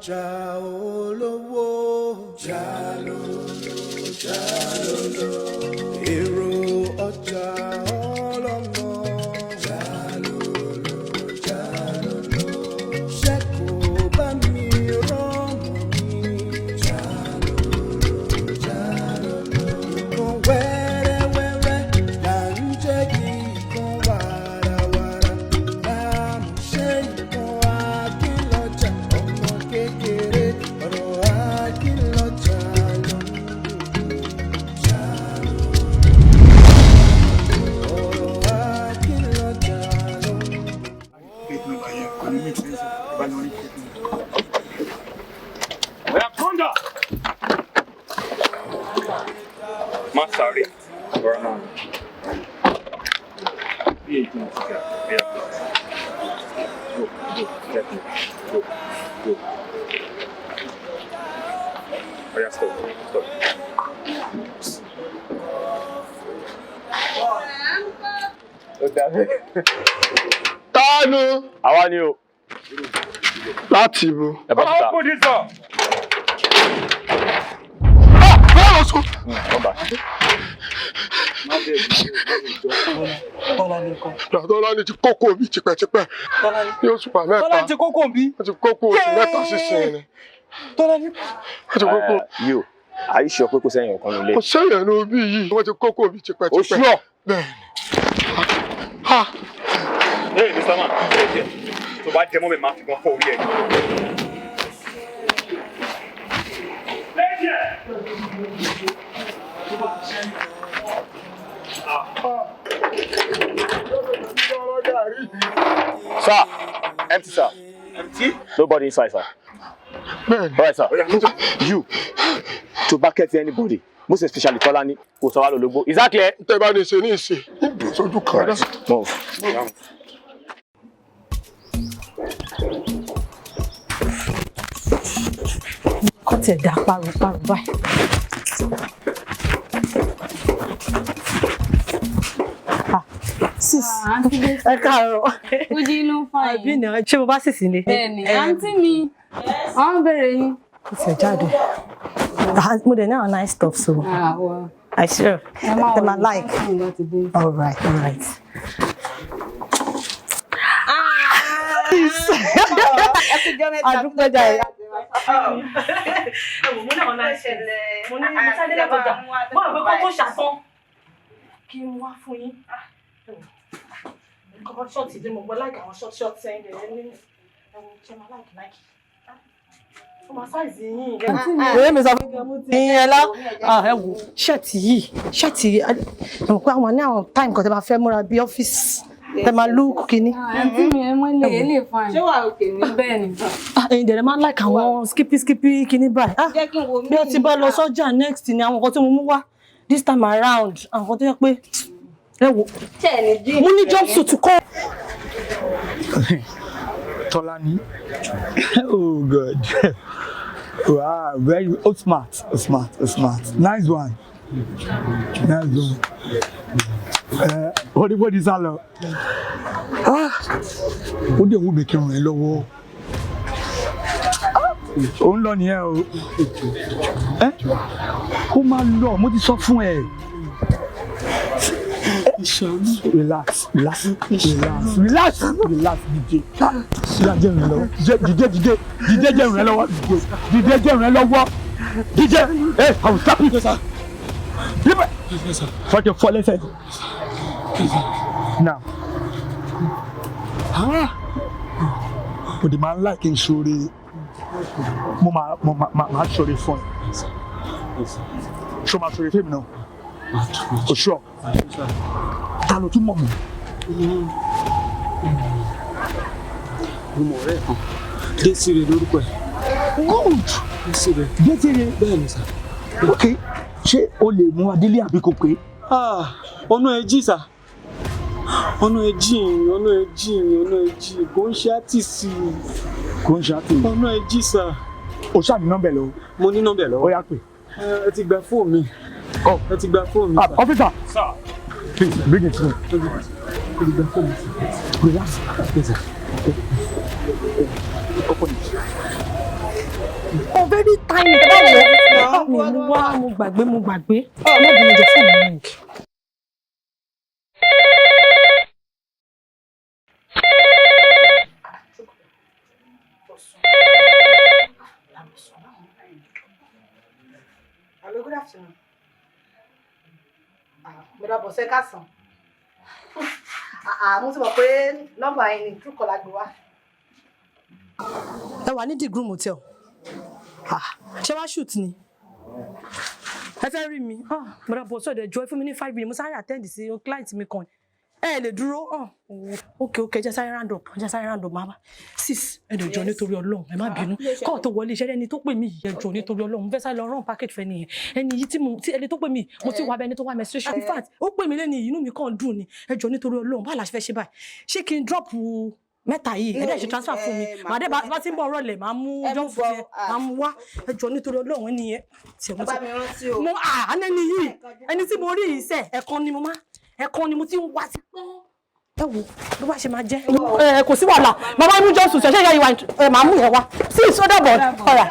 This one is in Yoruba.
ọjà olówó jalolo jalolo èrò ọjà ọlọ́mọ jalolo jalolo ṣé kò bá mi rọ́mọ mi jalolo jalolo ìkan wẹ́rẹ́wẹ́rẹ́ là ń jẹ́ kí ìkan wàràwàrà láàmú ṣe ìkan akínlọ́jà ọmọ kékeré ọ̀rọ̀ akínlọ́jà ló ń Sorry, Burma. Go, go. Oh yeah, stop. Tanu. Àwa ni o. Láti ibo. Ẹ bá síta. Báwo sọ? Come back. Tọ́lá ní ti kókó mi tipẹ́tipẹ́. Ní oṣù pa mẹ́ta. Tọ́lá ti kókó mi. Wọ́n ti kókó oṣù mẹ́ta sísìn ni. Tọ́lá ní. Wọ́n ti kókó. You, are you sure pé kò sẹ́yìn ọ̀kan nílé? Kò sẹ́yìn ẹnu bí yìí. Wọ́n ti kókó mi tipẹ́tipẹ́. O sure? Bẹ́ẹ̀ni. Ha! Hey, Mr. Man, tó bá jẹ́ mọ́ mi máa fi gan fọ́ orí ẹ̀. Sir, empty, sir. Empty? Nobody inside, sir. Bẹ́ẹ̀ni. All right, sir. You, to back at anybody, most especially Tolani, kò sọ wá lólobó. Is that clear? Tẹ́ bá ní ṣe ní ìṣe. Níbi ìṣojú kan náà. Move. Kọ́ tẹ̀ dá paru báyìí. Sis, ẹ káàárọ̀. Ojú inú fine. Àbí ni ṣé mo bá sì sí ni? Bẹ́ẹ̀ni, àǹtí mi, wọ́n bẹ̀rẹ̀ yín. Kò tẹ̀ jáde. Mo dẹ̀ ní àwọn nice stuff so. Well. I sure. Them I like. All right. Àdúpẹ́ jàre. Mo náà náà ṣẹlẹ̀. Mo ní mo sáré látọjà. Mo àgbẹ̀ kọ́kọ́ ṣàtán. Kí n wá fún yín. Kọ́kọ́ ṣọ́ọ̀tì dé mo gbọ́ láìka àwọn ṣọ́ọ̀tì sẹ́yìn dẹ̀ ní ẹ̀wọ̀n ṣe máa láìkì. Ó máa sáìsì yín. Èyí mi sọ fún mi ìyẹn lá. Ẹ wò ṣẹ́ẹ̀tì ẹ mọ̀ pé àwọn ní àwọn time kan tẹ́ máa fẹ́ múra bí ọ́fíìsì. Tẹ́ máa look kíní. Àǹtí mi ẹ mọ́lẹ̀ ẹ lè fine. Ṣé wà òkè ní? Bẹ́ẹ̀ni. Ẹ̀yin dẹ̀rẹ̀ máa ń like àwọn skippy kíní báyìí. Jẹ́ kí n wo mí. Bí ó ti bá lọ sọ́jà next ni àwọn nǹkan tí mo mú wá this time around àwọn tó yẹ pé ẹ wò. Mo ní jumpsuit kọ́. Tolani. Oh God. Wow, very smart. Nice one. What is that? Ó dé wù mí kí n ràn ẹ́ lọ́wọ́. Ó ń lọ nìyẹn o. Kó máa lọ, mo ti sọ fún ẹ. Relax, DJ. Dìde jẹ́ ìrìn lọ́wọ́. DJ, hey, I will stop you, sir. For your fall effect. Now. But the man like in Shuri. Mama, sorry for show my sorry for me now. For sure. Talo tu mọ̀ mi. Mo rẹ̀ kan. Desire lórúkọ ẹ̀. Good. Desire. Bẹ́ẹ̀ ni sà. Okay. Ṣé o lè mú Adélé àbí kò pé? Ọ̀nà ẹ̀ jì sà. Ọ̀nà ẹ̀ jì. Kò ń ṣe àtìsí. Ọ̀nà ẹ̀ jì sà. O ṣáà ní nọ́mbà lọ. Mo ní nọ́mbà lọ́wọ́. Ó yá pè. Ẹ ti gba fóònù mi. Ẹ ti gba fóònù mi sà. Officer. Sir. Please bring it through. Ẹ ti gba fóònù mi sà. Relax. Yes sir. Open it. Oh, very tiny. Mo gbàgbé. Má bínú jẹ́ fún mi. Hello, good afternoon. Mira bọ̀sẹ̀ kásán. Mo ti mọ̀ pé nọ́mbà yín ni true caller gbé wá. Ẹ wà ní the Groom Hotel. Ṣé wá shoot ni? Ẹ fẹ́ rí mi? Mira bọ̀sẹ̀ dẹ̀ jọ fún mi ní 5 minutes. Mo sáré attend sí client mi kan. Ẹ lè dúró. Okay, just round up. Mama. Sis, ẹ dẹ̀ jọ nítorí Ọlọ́run. Ẹ má bínú. Kọ́ tó wọlé iṣẹ́ ẹni tó pè mí yìí. Ẹ jọ nítorí Ọlọ́run. Mo fẹ́ sáré lọ run package fẹ́ nìyẹn. Ẹni yìí tí ẹni tó pè mí, mo ti wá bẹ ẹni tó wá menstruation. In fact, ó pè mí lẹ́ni inú mi kàn dùn ni. Ẹ jọ nítorí Ọlọ́run. Báwo la ṣe fẹ́ ṣe báyìí? Ṣé kí n drop mẹ́ta yìí? Ẹ dẹ̀ ṣe transfer fún mi. Màá dé bá ti ń bọ̀ rọ̀lẹ́, màá mú jump yẹn, màá mú wá. Ẹ jọ nítorí Ọlọ́run ẹni yẹn. Mo ẹni yìí, ẹni tí mo rí yìí sẹ́, ẹ̀kan ni mo ti ń wá sí pọ́n. Ẹ wo ló bá ṣe máa jẹ́. Kò sí wàhálà. Màmá mú jọ́sùn ṣẹ̀ṣẹ̀ yẹ ìwà màá mú yẹn wá. Sí ìsọdọ̀bọ̀ ọ̀rà.